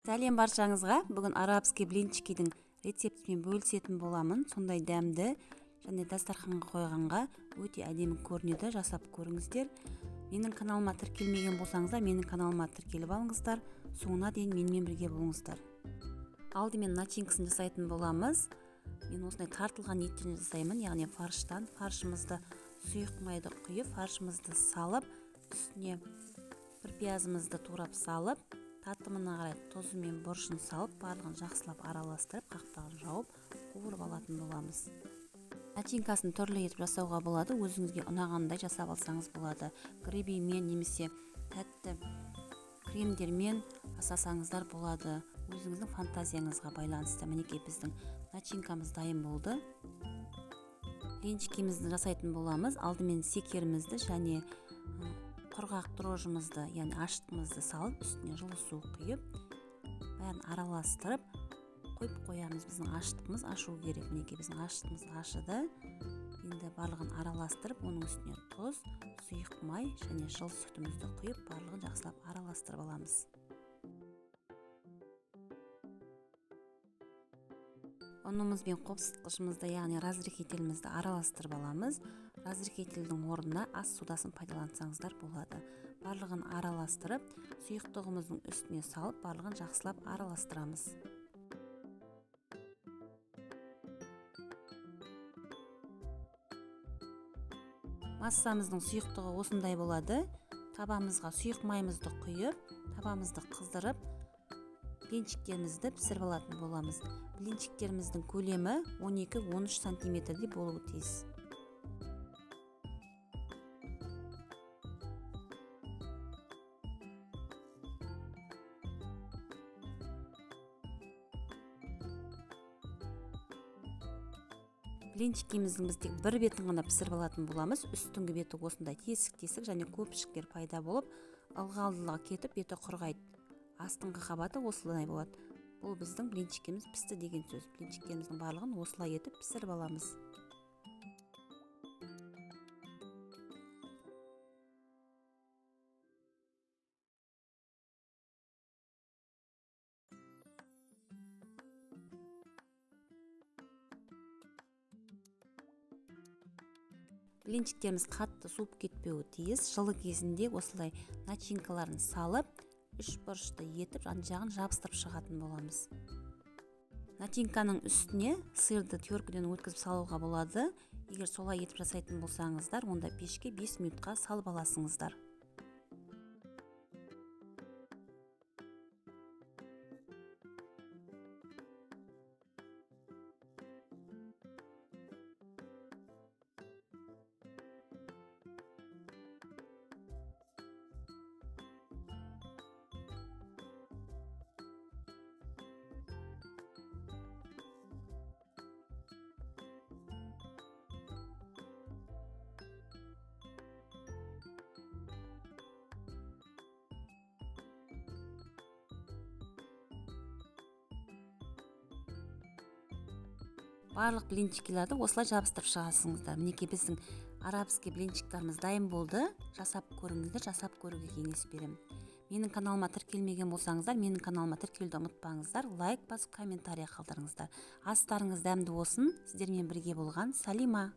Сәлем баршаңызға. Бүгін арабский блинчикидің рецептімен бөлісетін боламын. Сондай дәмді және дастарханға қойғанға өте әдемі көрінеді. Жасап көріңіздер. Менің каналыма тіркелмеген болсаңыздар, менің каналыма тіркеліп алыңыздар. Соңына дейін менімен бірге болыңыздар. Алдымен начинкасын жасайтын боламыз. Мен осындай тартылған еттен жасаймын, яғни фарштан. Фаршымызды сұйық майды құйып, фаршымызды салып, үстіне бір пиязымызды турап салып, татымына қарай тұзы мен бұрышын салып, барлығын жақсылап араластырып, қақпағын жауып, қуырып алатын боламыз. Начинкасын түрлі етіп жасауға болады, өзіңізге ұнағандай жасап алсаңыз болады. Гребеймен немесе тәтті кремдермен жасасаңыздар болады. Өзіңіздің фантазияңызға байланысты. Мінекей біздің начинкамыз дайын болды. Блинчикімізді жасайтын боламыз. Алдымен секерімізді және құрғақ дрожжымызды, яғни ашытқымызды салып, үстіне жылы су құйып, бәрін араластырып қойып қоямыз. Біздің ашытқымыз ашу керек. Мінекей біздің ашытқымыз ашыды. Енді барлығын араластырып, оның үстіне тұз, сұйық май және жыл сүтімізді құйып, барлығын жақсылап араластырып аламыз. Ұнымыз бен қопсытқышымызды, яғни разрыхителімізді араластырып аламыз. Разрыхителдің орнына ас судасын пайдалансаңыздар болады. Барлығын араластырып, сұйықтығымыздың үстіне салып, барлығын жақсылап араластырамыз. Массамыздың сұйықтығы осындай болады. Табамызға сұйық майымызды құйып, табамызды қыздырып, блинчиктерімізді пісіріп алатын боламыз. Блинчиктеріміздің көлемі 12-13 сантиметрдей болуы тиіс. Блинчикіміздің біз тек бір бетін ғана пісіріп алатын боламыз. Үстіңгі беті осындай тесік-тесік және көпшіктер пайда болып, ылғалдылығы кетіп, беті құрғайды. Астыңғы қабаты осылай болады. Бұл біздің блинчикіміз пісті деген сөз. Блинчиктеріміздің барлығын осылай етіп пісіріп аламыз. Блинчиктеріміз қатты суып кетпеуі тиіс. Жылы кезінде осылай начинкаларын салып, үш бұрышты етіп, жан-жағын жабыстырып шығатын боламыз. Начинканың үстіне сырды теркіден өткізіп салуға болады. Егер солай етіп жасайтын болсаңыздар, онда пешке 5 минутқа салып аласыңыздар. Барлық блинчиктерді осылай жабыстырып шығасыңыздар. Мінекей біздің арабский блинчиктарымыз дайын болды. Жасап көріңіздер, жасап көруге кеңес беремін. Менің каналыма тіркелмеген болсаңыздар, менің каналыма тіркелуді ұмытпаңыздар. Лайк басып, комментарий қалдырыңыздар. Астарыңыз дәмді болсын. Сіздермен бірге болған Салима.